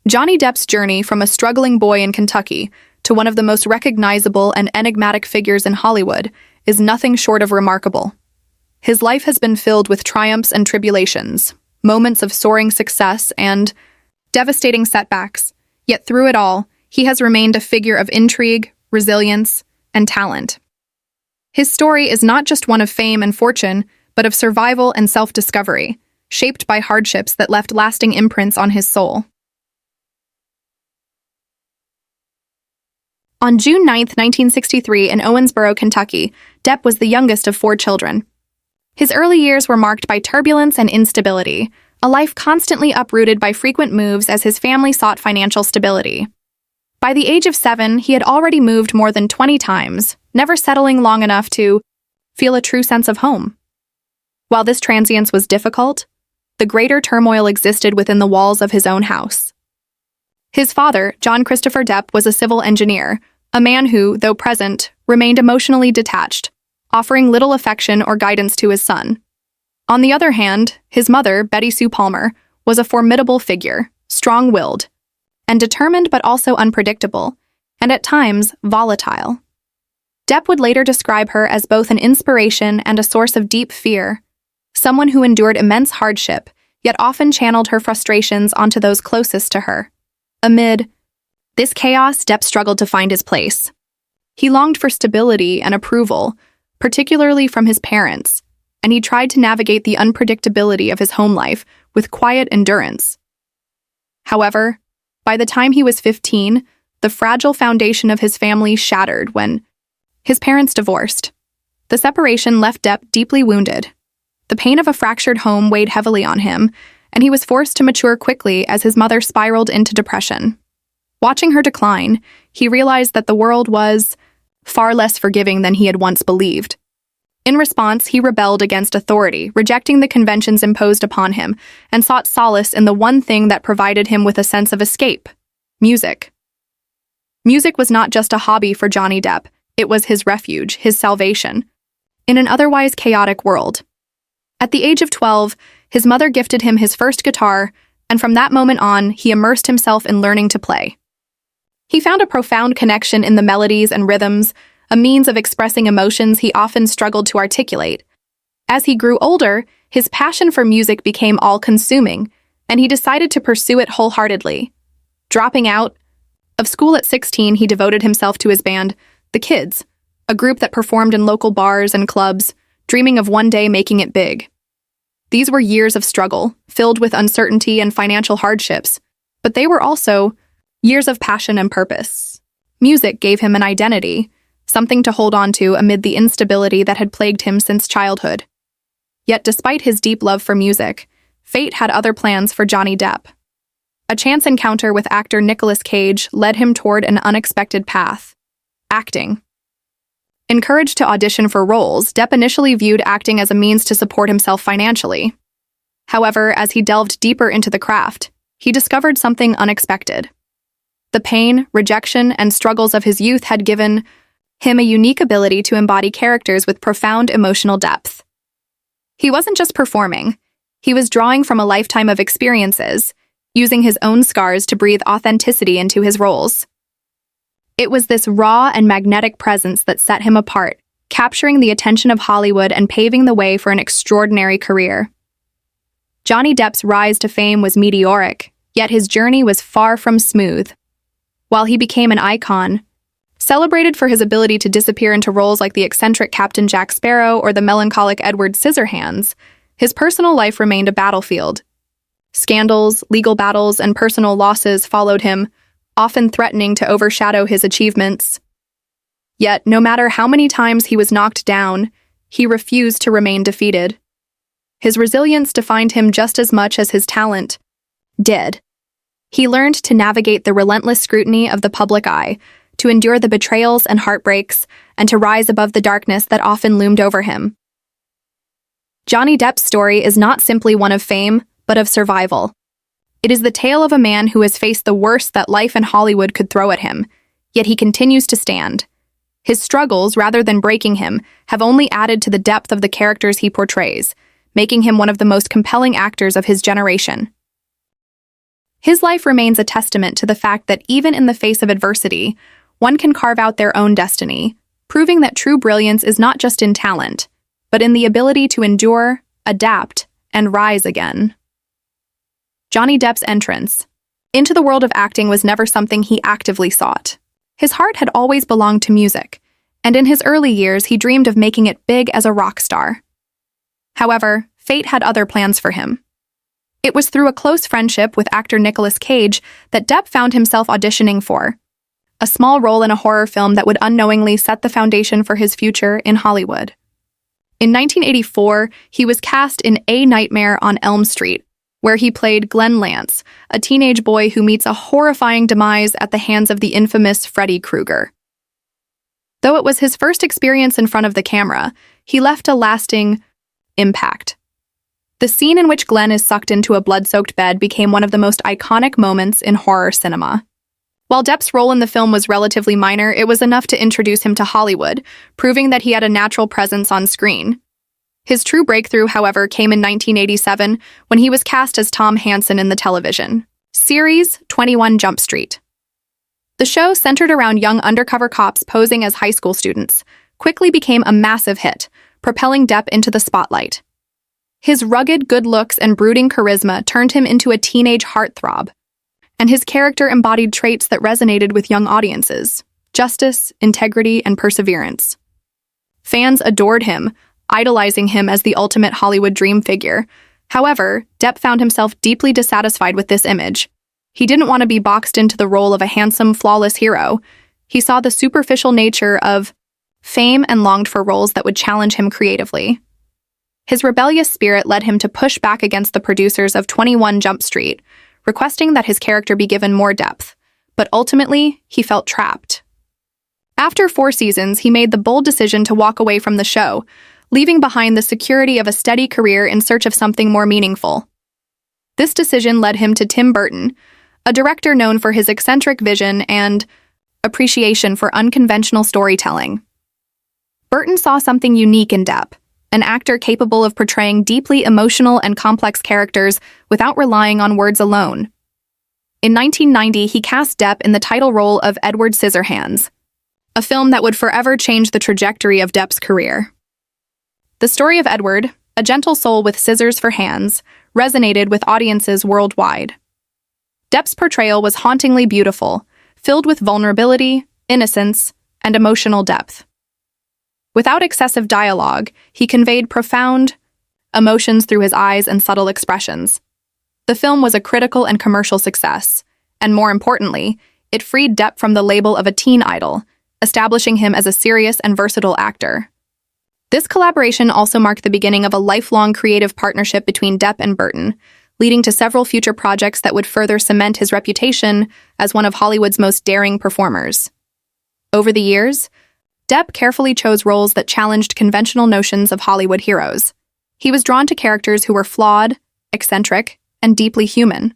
Johnny Depp's journey from a struggling boy in Kentucky to one of the most recognizable and enigmatic figures in Hollywood is nothing short of remarkable. His life has been filled with triumphs and tribulations, moments of soaring success and devastating setbacks, yet through it all, he has remained a figure of intrigue, resilience, and talent. His story is not just one of fame and fortune, but of survival and self-discovery, shaped by hardships that left lasting imprints on his soul. On June 9, 1963, in Owensboro, Kentucky, Depp was the youngest of 4 children. His early years were marked by turbulence and instability, a life constantly uprooted by frequent moves as his family sought financial stability. By the age of 7, he had already moved more than 20 times, never settling long enough to feel a true sense of home. While this transience was difficult, the greater turmoil existed within the walls of his own house. His father, John Christopher Depp, was a civil engineer, a man who, though present, remained emotionally detached, offering little affection or guidance to his son. On the other hand, his mother, Betty Sue Palmer, was a formidable figure, strong-willed, and determined but also unpredictable, and at times volatile. Depp would later describe her as both an inspiration and a source of deep fear, someone who endured immense hardship, yet often channeled her frustrations onto those closest to her. Amid this chaos, Depp struggled to find his place. He longed for stability and approval, particularly from his parents, and he tried to navigate the unpredictability of his home life with quiet endurance. However, by the time he was 15, the fragile foundation of his family shattered when his parents divorced. The separation left Depp deeply wounded. The pain of a fractured home weighed heavily on him, and he was forced to mature quickly as his mother spiraled into depression. Watching her decline, he realized that the world was far less forgiving than he had once believed. In response, he rebelled against authority, rejecting the conventions imposed upon him, and sought solace in the one thing that provided him with a sense of escape: music. Music was not just a hobby for Johnny Depp, it was his refuge, his salvation, in an otherwise chaotic world. At the age of 12, his mother gifted him his first guitar, and from that moment on, he immersed himself in learning to play. He found a profound connection in the melodies and rhythms, a means of expressing emotions he often struggled to articulate. As he grew older, his passion for music became all-consuming, and he decided to pursue it wholeheartedly. Dropping out of school at 16, he devoted himself to his band, The Kids, a group that performed in local bars and clubs, dreaming of one day making it big. These were years of struggle, filled with uncertainty and financial hardships, but they were also years of passion and purpose. Music gave him an identity, something to hold on to amid the instability that had plagued him since childhood. Yet despite his deep love for music, fate had other plans for Johnny Depp. A chance encounter with actor Nicolas Cage led him toward an unexpected path: acting. Encouraged to audition for roles, Depp initially viewed acting as a means to support himself financially. However, as he delved deeper into the craft, he discovered something unexpected. The pain, rejection, and struggles of his youth had given him a unique ability to embody characters with profound emotional depth. He wasn't just performing, he was drawing from a lifetime of experiences, using his own scars to breathe authenticity into his roles. It was this raw and magnetic presence that set him apart, capturing the attention of Hollywood and paving the way for an extraordinary career. Johnny Depp's rise to fame was meteoric, yet his journey was far from smooth. While he became an icon, celebrated for his ability to disappear into roles like the eccentric Captain Jack Sparrow or the melancholic Edward Scissorhands, his personal life remained a battlefield. Scandals, legal battles, and personal losses followed him, often threatening to overshadow his achievements. Yet, no matter how many times he was knocked down, he refused to remain defeated. His resilience defined him just as much as his talent did. He learned to navigate the relentless scrutiny of the public eye, to endure the betrayals and heartbreaks, and to rise above the darkness that often loomed over him. Johnny Depp's story is not simply one of fame, but of survival. It is the tale of a man who has faced the worst that life and Hollywood could throw at him, yet he continues to stand. His struggles, rather than breaking him, have only added to the depth of the characters he portrays, making him one of the most compelling actors of his generation. His life remains a testament to the fact that even in the face of adversity, one can carve out their own destiny, proving that true brilliance is not just in talent, but in the ability to endure, adapt, and rise again. Johnny Depp's entrance into the world of acting was never something he actively sought. His heart had always belonged to music, and in his early years he dreamed of making it big as a rock star. However, fate had other plans for him. It was through a close friendship with actor Nicolas Cage that Depp found himself auditioning for a small role in a horror film that would unknowingly set the foundation for his future in Hollywood. In 1984, he was cast in A Nightmare on Elm Street, where he played Glenn Lance, a teenage boy who meets a horrifying demise at the hands of the infamous Freddy Krueger. Though it was his first experience in front of the camera, he left a lasting impact. The scene in which Glenn is sucked into a blood-soaked bed became one of the most iconic moments in horror cinema. While Depp's role in the film was relatively minor, it was enough to introduce him to Hollywood, proving that he had a natural presence on screen. His true breakthrough, however, came in 1987 when he was cast as Tom Hansen in the television series 21 Jump Street. The show, centered around young undercover cops posing as high school students, quickly became a massive hit, propelling Depp into the spotlight. His rugged good looks and brooding charisma turned him into a teenage heartthrob, and his character embodied traits that resonated with young audiences: justice, integrity, and perseverance. Fans adored him, idolizing him as the ultimate Hollywood dream figure. However, Depp found himself deeply dissatisfied with this image. He didn't want to be boxed into the role of a handsome, flawless hero. He saw the superficial nature of fame and longed for roles that would challenge him creatively. His rebellious spirit led him to push back against the producers of 21 Jump Street, requesting that his character be given more depth, but ultimately, he felt trapped. After 4 seasons, he made the bold decision to walk away from the show, leaving behind the security of a steady career in search of something more meaningful. This decision led him to Tim Burton, a director known for his eccentric vision and appreciation for unconventional storytelling. Burton saw something unique in Depp, an actor capable of portraying deeply emotional and complex characters without relying on words alone. In 1990, he cast Depp in the title role of Edward Scissorhands, a film that would forever change the trajectory of Depp's career. The story of Edward, a gentle soul with scissors for hands, resonated with audiences worldwide. Depp's portrayal was hauntingly beautiful, filled with vulnerability, innocence, and emotional depth. Without excessive dialogue, he conveyed profound emotions through his eyes and subtle expressions. The film was a critical and commercial success, and more importantly, it freed Depp from the label of a teen idol, establishing him as a serious and versatile actor. This collaboration also marked the beginning of a lifelong creative partnership between Depp and Burton, leading to several future projects that would further cement his reputation as one of Hollywood's most daring performers. Over the years, Depp carefully chose roles that challenged conventional notions of Hollywood heroes. He was drawn to characters who were flawed, eccentric, and deeply human.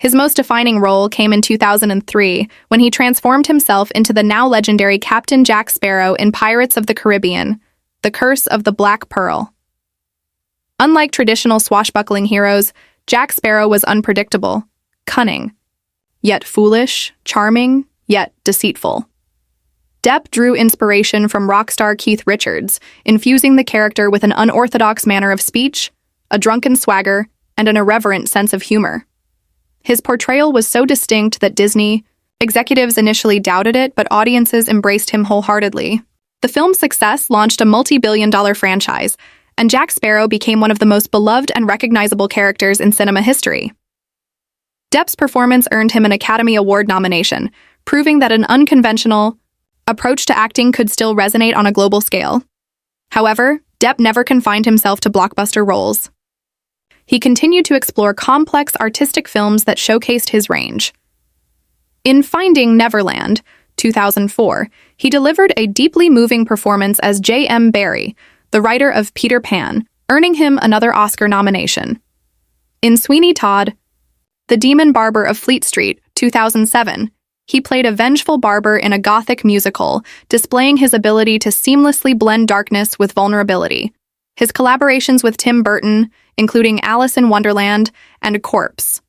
His most defining role came in 2003 when he transformed himself into the now legendary Captain Jack Sparrow in Pirates of the Caribbean: The Curse of the Black Pearl. Unlike traditional swashbuckling heroes, Jack Sparrow was unpredictable, cunning, yet foolish, charming, yet deceitful. Depp drew inspiration from rock star Keith Richards, infusing the character with an unorthodox manner of speech, a drunken swagger, and an irreverent sense of humor. His portrayal was so distinct that Disney executives initially doubted it, but audiences embraced him wholeheartedly. The film's success launched a multi-billion-dollar franchise, and Jack Sparrow became one of the most beloved and recognizable characters in cinema history. Depp's performance earned him an Academy Award nomination, proving that an unconventional approach to acting could still resonate on a global scale. However, Depp never confined himself to blockbuster roles. He continued to explore complex artistic films that showcased his range. In Finding Neverland, 2004, he delivered a deeply moving performance as J.M. Barrie, the writer of Peter Pan, earning him another Oscar nomination. In Sweeney Todd, The Demon Barber of Fleet Street, 2007, he played a vengeful barber in a gothic musical, displaying his ability to seamlessly blend darkness with vulnerability. His collaborations with Tim Burton, including Alice in Wonderland and Corpse,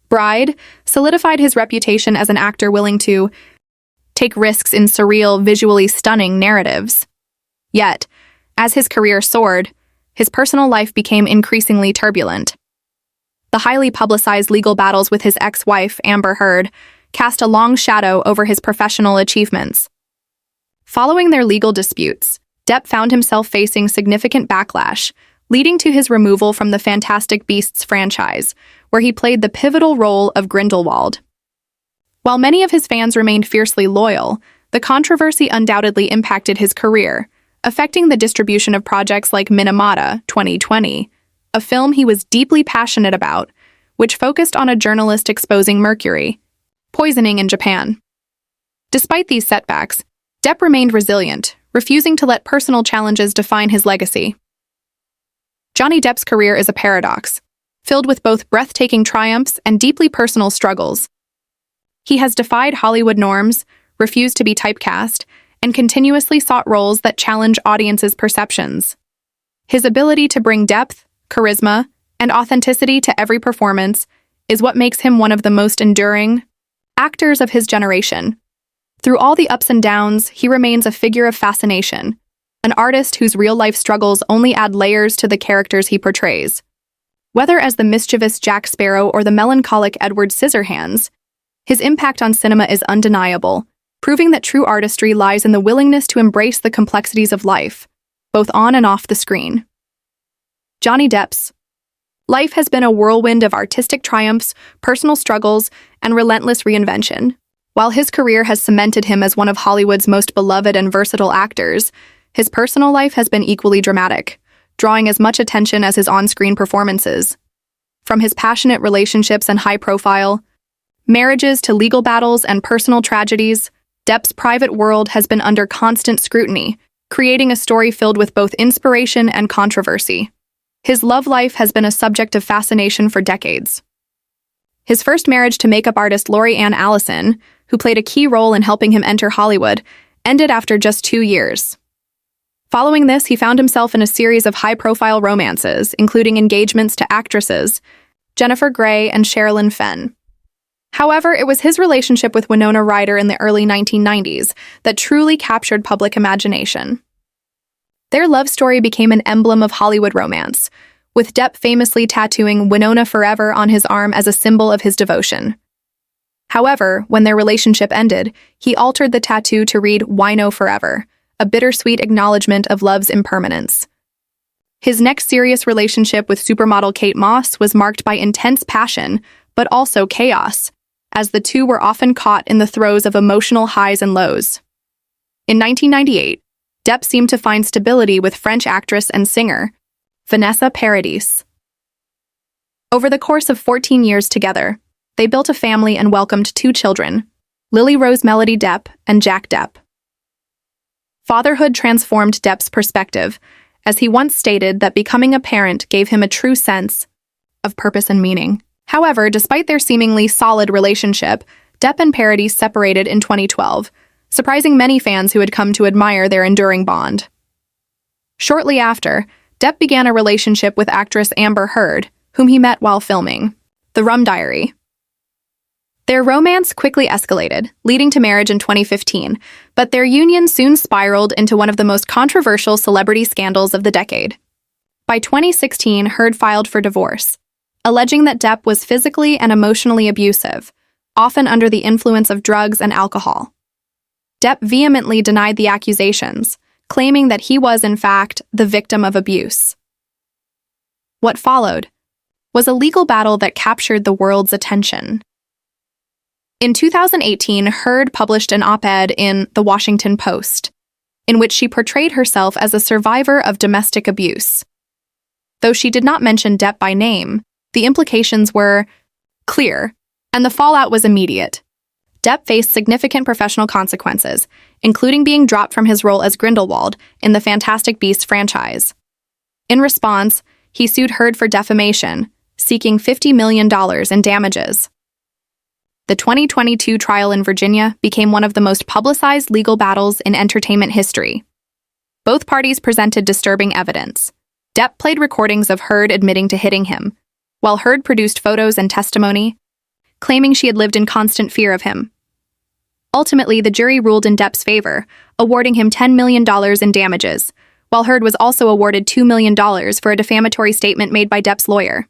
Bride solidified his reputation as an actor willing to take risks in surreal, visually stunning narratives. Yet, as his career soared, his personal life became increasingly turbulent. The highly publicized legal battles with his ex-wife, Amber Heard, cast a long shadow over his professional achievements. Following their legal disputes, Depp found himself facing significant backlash, leading to his removal from the Fantastic Beasts franchise, where he played the pivotal role of Grindelwald. While many of his fans remained fiercely loyal, the controversy undoubtedly impacted his career, affecting the distribution of projects like Minamata 2020, a film he was deeply passionate about, which focused on a journalist exposing mercury poisoning in Japan. Despite these setbacks, Depp remained resilient, refusing to let personal challenges define his legacy. Johnny Depp's career is a paradox, filled with both breathtaking triumphs and deeply personal struggles. He has defied Hollywood norms, refused to be typecast, and continuously sought roles that challenge audiences' perceptions. His ability to bring depth, charisma, and authenticity to every performance is what makes him one of the most enduring actors of his generation. Through all the ups and downs, he remains a figure of fascination, an artist whose real-life struggles only add layers to the characters he portrays. Whether as the mischievous Jack Sparrow or the melancholic Edward Scissorhands, his impact on cinema is undeniable, proving that true artistry lies in the willingness to embrace the complexities of life, both on and off the screen. Johnny Depp's life has been a whirlwind of artistic triumphs, personal struggles, and relentless reinvention. While his career has cemented him as one of Hollywood's most beloved and versatile actors, his personal life has been equally dramatic, drawing as much attention as his on-screen performances. From his passionate relationships and high-profile marriages to legal battles and personal tragedies, Depp's private world has been under constant scrutiny, creating a story filled with both inspiration and controversy. His love life has been a subject of fascination for decades. His first marriage to makeup artist Lori Ann Allison, who played a key role in helping him enter Hollywood, ended after just 2 years. Following this, he found himself in a series of high-profile romances, including engagements to actresses Jennifer Grey and Sherilyn Fenn. However, it was his relationship with Winona Ryder in the early 1990s that truly captured public imagination. Their love story became an emblem of Hollywood romance, with Depp famously tattooing Winona Forever on his arm as a symbol of his devotion. However, when their relationship ended, he altered the tattoo to read Wino Forever, a bittersweet acknowledgement of love's impermanence. His next serious relationship with supermodel Kate Moss was marked by intense passion, but also chaos, as the two were often caught in the throes of emotional highs and lows. In 1998, Depp seemed to find stability with French actress and singer Vanessa Paradis. Over the course of 14 years together, they built a family and welcomed 2 children, Lily Rose Melody Depp and Jack Depp. Fatherhood transformed Depp's perspective, as he once stated that becoming a parent gave him a true sense of purpose and meaning. However, despite their seemingly solid relationship, Depp and Paradis separated in 2012, surprising many fans who had come to admire their enduring bond. Shortly after, Depp began a relationship with actress Amber Heard, whom he met while filming The Rum Diary. Their romance quickly escalated, leading to marriage in 2015, but their union soon spiraled into one of the most controversial celebrity scandals of the decade. By 2016, Heard filed for divorce, alleging that Depp was physically and emotionally abusive, often under the influence of drugs and alcohol. Depp vehemently denied the accusations, claiming that he was, in fact, the victim of abuse. What followed was a legal battle that captured the world's attention. In 2018, Heard published an op-ed in The Washington Post, in which she portrayed herself as a survivor of domestic abuse. Though she did not mention Depp by name, the implications were clear, and the fallout was immediate. Depp faced significant professional consequences, including being dropped from his role as Grindelwald in the Fantastic Beasts franchise. In response, he sued Heard for defamation, seeking $50 million in damages. The 2022 trial in Virginia became one of the most publicized legal battles in entertainment history. Both parties presented disturbing evidence. Depp played recordings of Heard admitting to hitting him, while Heard produced photos and testimony claiming she had lived in constant fear of him. Ultimately, the jury ruled in Depp's favor, awarding him $10 million in damages, while Heard was also awarded $2 million for a defamatory statement made by Depp's lawyer.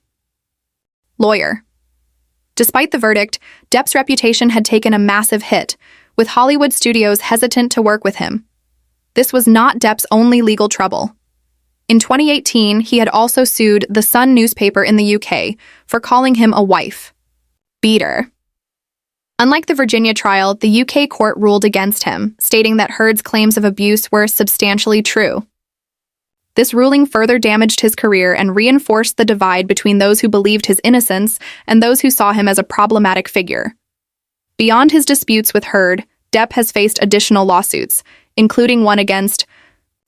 Despite the verdict, Depp's reputation had taken a massive hit, with Hollywood studios hesitant to work with him. This was not Depp's only legal trouble. In 2018, he had also sued The Sun newspaper in the UK for calling him a wife beater. Unlike the Virginia trial, the UK court ruled against him, stating that Heard's claims of abuse were substantially true. This ruling further damaged his career and reinforced the divide between those who believed his innocence and those who saw him as a problematic figure. Beyond his disputes with Heard, Depp has faced additional lawsuits, including one against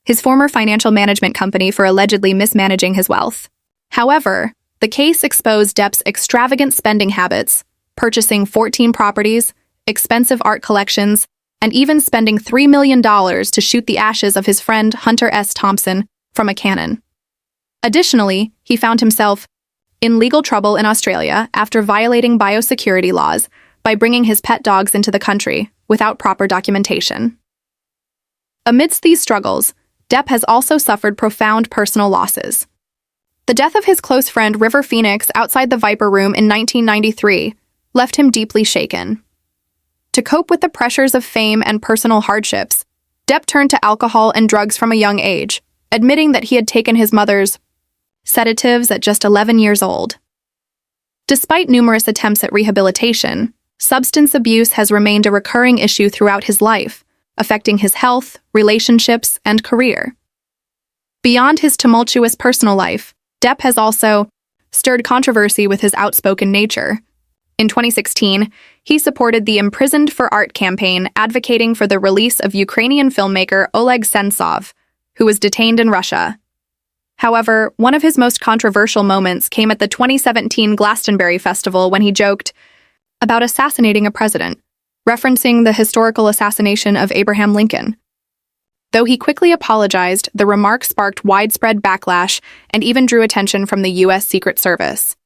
his former financial management company for allegedly mismanaging his wealth. However, the case exposed Depp's extravagant spending habits, purchasing 14 properties, expensive art collections, and even spending $3 million to shoot the ashes of his friend Hunter S. Thompson from a cannon. Additionally, he found himself in legal trouble in Australia after violating biosecurity laws by bringing his pet dogs into the country without proper documentation. Amidst these struggles, Depp has also suffered profound personal losses. The death of his close friend River Phoenix outside the Viper Room in 1993 left him deeply shaken. To cope with the pressures of fame and personal hardships, Depp turned to alcohol and drugs from a young age, admitting that he had taken his mother's sedatives at just 11 years old. Despite numerous attempts at rehabilitation, substance abuse has remained a recurring issue throughout his life, affecting his health, relationships, and career. Beyond his tumultuous personal life, Depp has also stirred controversy with his outspoken nature. In 2016, he supported the Imprisoned for Art campaign, advocating for the release of Ukrainian filmmaker Oleg Sentsov, who was detained in Russia. However, one of his most controversial moments came at the 2017 Glastonbury Festival when he joked about assassinating a president, referencing the historical assassination of Abraham Lincoln. Though he quickly apologized, the remark sparked widespread backlash and even drew attention from the U.S. Secret Service.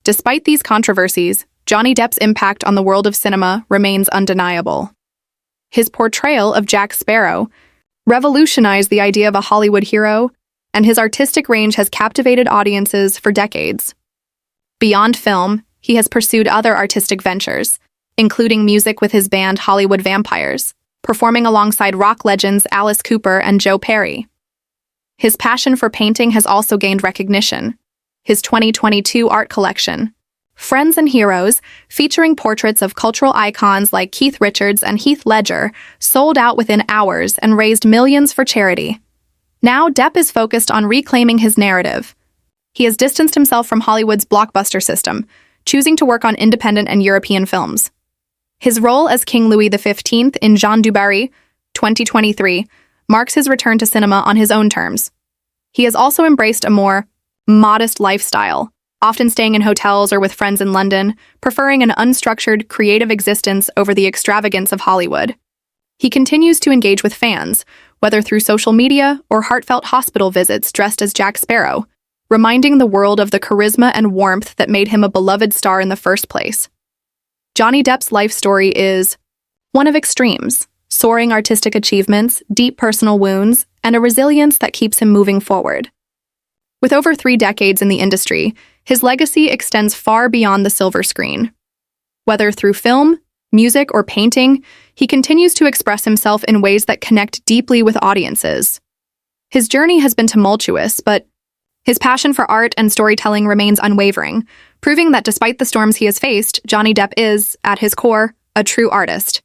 Despite these controversies, Johnny Depp's impact on the world of cinema remains undeniable. His portrayal of Jack Sparrow revolutionized the idea of a Hollywood hero, and his artistic range has captivated audiences for decades. Beyond film, he has pursued other artistic ventures, including music with his band Hollywood Vampires, performing alongside rock legends Alice Cooper and Joe Perry. His passion for painting has also gained recognition. His 2022 art collection, Friends and Heroes, featuring portraits of cultural icons like Keith Richards and Heath Ledger, sold out within hours and raised millions for charity. Now, Depp is focused on reclaiming his narrative. He has distanced himself from Hollywood's blockbuster system, choosing to work on independent and European films. His role as King Louis XV in Jean du Barry, 2023, marks his return to cinema on his own terms. He has also embraced a more modest lifestyle, often staying in hotels or with friends in London, preferring an unstructured, creative existence over the extravagance of Hollywood. He continues to engage with fans, whether through social media or heartfelt hospital visits dressed as Jack Sparrow, reminding the world of the charisma and warmth that made him a beloved star in the first place. Johnny Depp's life story is one of extremes, soaring artistic achievements, deep personal wounds, and a resilience that keeps him moving forward. With over 3 decades in the industry, his legacy extends far beyond the silver screen. Whether through film, music, or painting, he continues to express himself in ways that connect deeply with audiences. His journey has been tumultuous, but his passion for art and storytelling remains unwavering, proving that despite the storms he has faced, Johnny Depp is, at his core, a true artist.